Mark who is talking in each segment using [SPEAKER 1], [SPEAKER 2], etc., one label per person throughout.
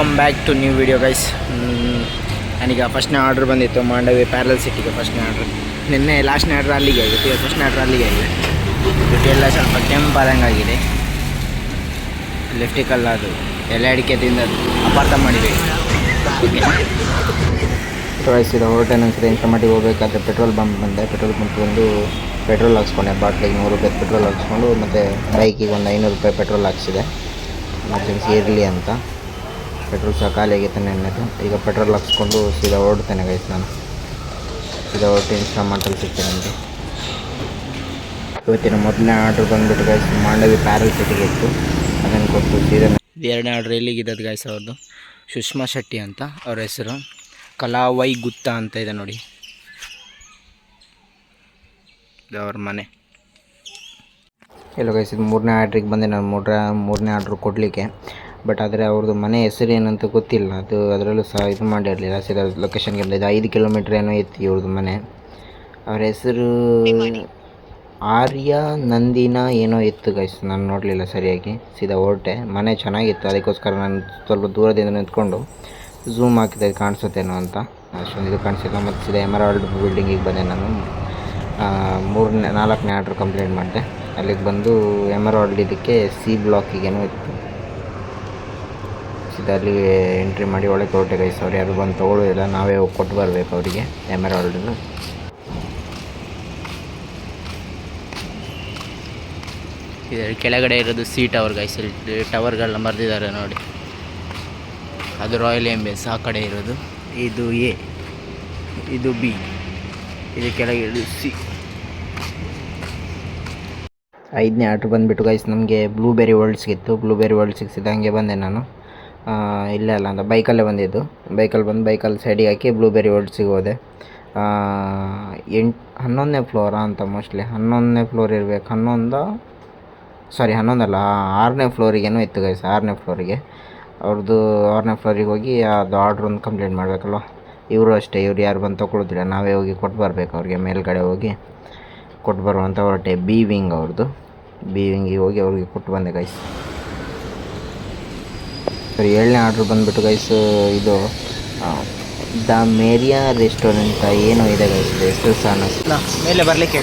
[SPEAKER 1] Welcome back to new video guys. ನನಗೆ ಫಸ್ಟ್ನೇ order ಬಂದಿತ್ತು ಮಾಂಡವಿ ಪ್ಯಾರಲಲ್ ಸಿಟಿಗೆ. ಫಸ್ಟ್ನೇ ಆರ್ಡ್ರ್ ನಿನ್ನೆ, ಲಾಸ್ಟ್ನೇ ಆರ್ಡ್ರ್ ಅಲ್ಲಿಗೆ ಆಗಿತ್ತು. ಈಗ ಫಸ್ಟ್ನೇ ಆರ್ಡ್ರ್ ಅಲ್ಲಿಗೆ ಆಗಿದೆ. ದುಡ್ಡೆಲ್ಲ ಸ್ವಲ್ಪ ಕೆಂಪಾದಂಗಾಗಿದೆ. ಲಿಫ್ಟಿಕಲ್ಲ ಅದು ಎಲೆ ಅಡಿಕೆದಿಂದ ಅಪಾರ್ಥ ಮಾಡಿದ್ದೀವಿ. ಇದು ಹೊರಟೆ ನಂತರ ಇಂಟ್ರಮಟ್ಟಿಗೆ ಹೋಗಬೇಕಾದ್ರೆ ಪೆಟ್ರೋಲ್ ಬಂಕ್ ಬಂದೆ. ಪೆಟ್ರೋಲ್ ಬಂಕ್ ಬಂದು ಪೆಟ್ರೋಲ್ ಹಾಕ್ಸ್ಕೊಂಡೆ. ಬಾಟ್ಲಿಗೆ 100 ರೂಪಾಯಿ ಪೆಟ್ರೋಲ್ ಹಾಕ್ಸ್ಕೊಂಡು ಮತ್ತು ಬೈಕಿಗೆ ಒಂದು 500 ರೂಪಾಯಿ ಪೆಟ್ರೋಲ್ ಹಾಕ್ಸಿದೆ, ಎಮರ್ಜೆನ್ಸಿ ಇರಲಿ ಅಂತ. ಪೆಟ್ರೋಲ್ ಸಹ ಖಾಲಿ ಆಗಿತ್ತು ನೆನ್ನೆದು. ಈಗ ಪೆಟ್ರೋಲ್ ಹಾಕ್ಸ್ಕೊಂಡು ಸೀದಾ ಹೊರಡ್ತೇನೆ ಗೈಸ್. ನಾನು ಸೀದಾ ಹೊರಟು ಇನ್ಸ್ಟಾಮಾರ್ಟಲ್ಲಿ ಸಿಗ್ತೇನೆ ನನಗೆ. ಇವತ್ತಿನ ಮೊದಲನೇ ಆರ್ಡ್ರ್ ಬಂದುಬಿಟ್ಟು ಗೈಸ್ ಮಾಂಡವಿ ಪ್ಯಾರಲ್ ಸಿಟಿಗೆ ಇತ್ತು, ಅದನ್ನು ಕೊಟ್ಟು ಸೀದಾ. ಎರಡನೇ ಆರ್ಡ್ರ್ ಎಲ್ಲಿಗಿದ್ದದ್ದು ಗೈಸ್ ಅವ್ರದ್ದು, ಸುಷ್ಮಾ ಶೆಟ್ಟಿ ಅಂತ ಅವ್ರ ಹೆಸರು. ಕಲಾವೈ ಗುತ್ತಾ ಅಂತ ಇದೆ ನೋಡಿ, ಇದು ಅವ್ರ ಮನೆ. ಎಲ್ಲ ಗೈಸ್, ಇದು ಮೂರನೇ ಆರ್ಡ್ರಿಗೆ ಬಂದೆ ನಾನು. ಮೂರನೇ ಆರ್ಡ್ರ್ ಕೊಡಲಿಕ್ಕೆ. ಬಟ್ ಆದರೆ ಅವ್ರದ್ದು ಮನೆ ಹೆಸರು ಏನಂತ ಗೊತ್ತಿಲ್ಲ. ಅದು ಅದರಲ್ಲೂ ಸಹ ಇದು ಮಾಡಿರಲಿಲ್ಲ. ಸೀದಾ ಲೊಕೇಶನ್ಗೆ ಬಂದಿದ್ದು 5 ಕಿಲೋಮೀಟ್ರ್ ಏನೋ ಇತ್ತು ಇವ್ರದ್ದು ಮನೆ. ಅವ್ರ ಹೆಸರು ಆರ್ಯ ನಂದಿನ ಏನೋ ಇತ್ತು ಗೈಸ್, ನಾನು ನೋಡಲಿಲ್ಲ ಸರಿಯಾಗಿ. ಸೀದಾ ಹೊರಟೆ. ಮನೆ ಚೆನ್ನಾಗಿತ್ತು, ಅದಕ್ಕೋಸ್ಕರ ನಾನು ಸ್ವಲ್ಪ ದೂರದಿಂದ ನಿಂತ್ಕೊಂಡು ಝೂಮ್ ಹಾಕಿದೆ ಕಾಣಿಸುತ್ತೇನೋ ಅಂತ. ಅಷ್ಟೊಂದು ಇದು ಕಾಣಿಸಿಲ್ಲ. ಮತ್ತು ಸೀದಾ ಎಮರಾಲ್ಡ್ ಬಿಲ್ಡಿಂಗಿಗೆ ಬಂದೆ ನಾನು. 4ನೇ ಆರ್ಡ್ರ್ ಕಂಪ್ಲೀಟ್ ಮಾಡಿದೆ. ಅಲ್ಲಿಗೆ ಬಂದು ಎಮರಾಲ್ಡ್ ಇದಕ್ಕೆ ಸಿ ಬ್ಲಾಕಿಗೇನೋ ಇತ್ತು. ಸೀದಾ ಅಲ್ಲಿಗೆ ಎಂಟ್ರಿ ಮಾಡಿ ಒಳಗೆ ಹೊರಟೆ ಗೈಸ್. ಅವ್ರು ಯಾರು ಬಂದು ತೊಗೊಳ್ಳೋದಿಲ್ಲ, ನಾವೇ ಹೋಗಿ ಕೊಟ್ಟು ಬರಬೇಕು ಅವರಿಗೆ ಎಮರಾಲ್ಡನ್ನು. ಇದು ಕೆಳಗಡೆ ಇರೋದು ಸಿ ಟವರ್ ಗೈಸ್. ಇಲ್ಲಿ ಟವರ್ಗಳನ್ನ ಬರೆದಿದ್ದಾರೆ ನೋಡಿ, ಅದು ರಾಯಲ್ ಎಂಬೇಸ್ ಆ ಕಡೆ ಇರೋದು. ಇದು ಎ, ಇದು ಬಿ, ಇದು ಕೆಳಗೆ ಇರೋದು ಸಿ. 5ನೇ ಆರ್ಡ್ರ್ ಬಂದುಬಿಟ್ಟು ಗೈಸ್ ನಮಗೆ ಬ್ಲೂಬೆರಿ ವರ್ಲ್ಡ್ ಸಿಕ್ಕಿತ್ತು. ಬ್ಲೂಬೆರಿ ವರ್ಲ್ಡ್ ಸಿಕ್ಕಿದಂಗೆ ಬಂದೆ ನಾನು. ಇಲ್ಲೇ ಅಲ್ಲ ಅಂತ ಬೈಕಲ್ಲೇ ಬಂದಿದ್ದು. ಬೈಕಲ್ಲಿ ಸೈಡಿಗೆ ಹಾಕಿ ಬ್ಲೂಬೆರಿ ವರ್ಲ್ಡ್ಸಿಗೆ ಹೋದೆ. 11ನೇ ಫ್ಲೋರಾ ಅಂತ, ಮೋಸ್ಟ್ಲಿ 11ನೇ ಫ್ಲೋರ್ ಇರಬೇಕು. 11 ಅಲ್ಲ, 6ನೇ ಫ್ಲೋರಿಗೇನೋ ಇತ್ತು ಗೈಸ್. 6ನೇ ಫ್ಲೋರಿಗೆ ಅವ್ರದ್ದು 6ನೇ ಫ್ಲೋರಿಗೆ ಹೋಗಿ ಅದು ಆರ್ಡ್ರ್ ಒಂದು ಕಂಪ್ಲೀಟ್ ಮಾಡಬೇಕಲ್ವ. ಇವರು ಅಷ್ಟೇ, ಇವ್ರು ಯಾರು ಬಂದು ತೊಗೊಳ್ಳೋದಿಲ್ಲ, ನಾವೇ ಹೋಗಿ ಕೊಟ್ಟು ಬರಬೇಕು ಅವ್ರಿಗೆ. ಮೇಲ್ಗಡೆ ಹೋಗಿ ಕೊಟ್ಟು ಬರುವಂಥ ಹೊರಟೆ. ಬಿ ವಿಂಗ್ ಅವ್ರದ್ದು. ಬಿ ವಿಂಗಿಗೆ ಹೋಗಿ ಅವ್ರಿಗೆ ಕೊಟ್ಟು ಬಂದೆ ಗೈಸ್. ಸರಿ, 7ನೇ ಆರ್ಡ್ರ್ ಬಂದುಬಿಟ್ಟು ಗೈಸ್ ಇದು ದ ಮೇರಿಯಾ ರೆಸ್ಟೋರೆಂಟ್ ಏನೋ ಇದೆ ಗೈಸ್. ಹೆಸರು ಸಹ ಮೇಲೆ ಬರಲಿಕ್ಕೆ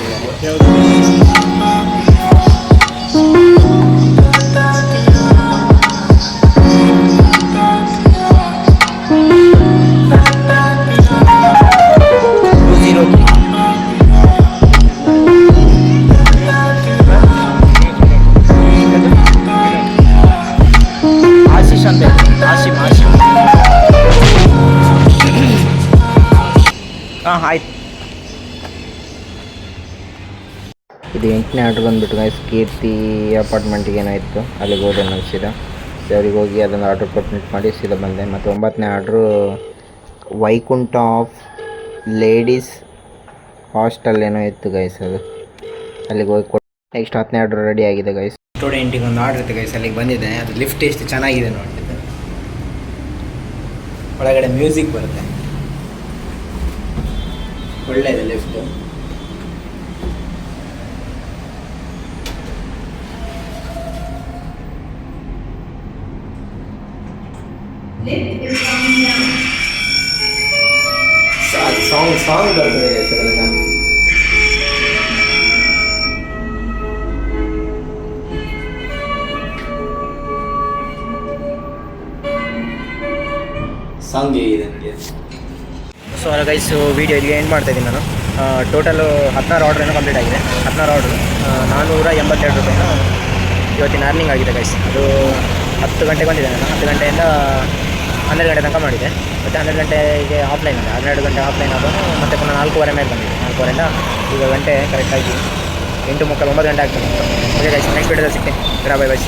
[SPEAKER 1] ಆಯ್ತು. ಇದು 8ನೇ ಆರ್ಡ್ರ್ ಬಂದುಬಿಟ್ಟು ಗೈಸ್ ಕೀರ್ತಿ ಅಪಾರ್ಟ್ಮೆಂಟಿಗೆ ಏನೋ ಇತ್ತು, ಅಲ್ಲಿಗೆ ಹೋದೆ ನಾನು ಸೀದಾ. ಅವ್ರಿಗೆ ಹೋಗಿ ಅದನ್ನು ಆರ್ಡ್ರ್ ಕಂಪ್ಲೀಟ್ ಮಾಡಿ ಸೀದಾ ಬಂದೆ. ಮತ್ತು 9ನೇ order Vaikuntha of ladies hostel ಏನೋ ಇತ್ತು ಗೈಸ್, ಅದು ಅಲ್ಲಿಗೆ ಹೋಗಿ ಕೊಟ್ಟು. ನೆಕ್ಸ್ಟ್ 10ನೇ ಆರ್ಡ್ರ್ ರೆಡಿ ಆಗಿದೆ ಗೈಸ್. ಸ್ಟೂಡೆಂಟಿಗೆ ಒಂದು ಆರ್ಡ್ರ್ ಇತ್ತು ಗೈಸ್, ಅಲ್ಲಿಗೆ ಬಂದಿದೆ. ಅದು ಲಿಫ್ಟ್ ಎಷ್ಟು ಚೆನ್ನಾಗಿದೆ ನೋಡ್ತಿದ್ದೆ, ಒಳಗಡೆ ಮ್ಯೂಸಿಕ್ ಬರುತ್ತೆ, ಒಳ್ಳೆಯದು ಲಿಫ್ಟ್. ಸಾಂಗ್ ಬರ್ತದೆ ಸಾಂಗ್ ಇದೆ ನನಗೆ. ಸೊ ಗೈಸ್, ವೀಡಿಯೋ ಇಲ್ಲಿಗೆ ಎಂಡ್ ಮಾಡ್ತಾಯಿದ್ದೀನಿ ನಾನು. ಟೋಟಲು 16 ಆರ್ಡ್ರ್ ಏನೋ ಕಂಪ್ಲೀಟ್ ಆಗಿದೆ. 16 ಆರ್ಡ್ರು 482 ರೂಪಾಯಿನ ಇವತ್ತಿನ ಅರ್ನಿಂಗ್ ಆಗಿದೆ ಗೈಸ್. ಅದು 10 ಗಂಟೆಗೆ ಬಂದಿದೆ ನಾನು. 10 ಗಂಟೆಯಿಂದ 12 ಗಂಟೆ ತನಕ ಮಾಡಿದೆ. ಮತ್ತು 12 ಗಂಟೆಗೆ ಆಫ್ಲೈನ್ ಇದೆ. 12 ಗಂಟೆ ಆಫ್ಲೈನ್ ಆದನು. ಮತ್ತು ಪುನಃ 4:15 ಮೇಲೆ ಬಂದಿದೆ. 4:15ರಿಂದ ಈಗ ಗಂಟೆ ಕರೆಕ್ಟಾಗಿ 8:30 9 ಗಂಟೆ ಆಗ್ತದೆ. ಓಕೆ ಗೈಸ್, ನೆಕ್ಸ್ಟ್ ವೀಡಿಯೋದಲ್ಲಿ ಸಿಗ್ತೀನಿ. Bye bye.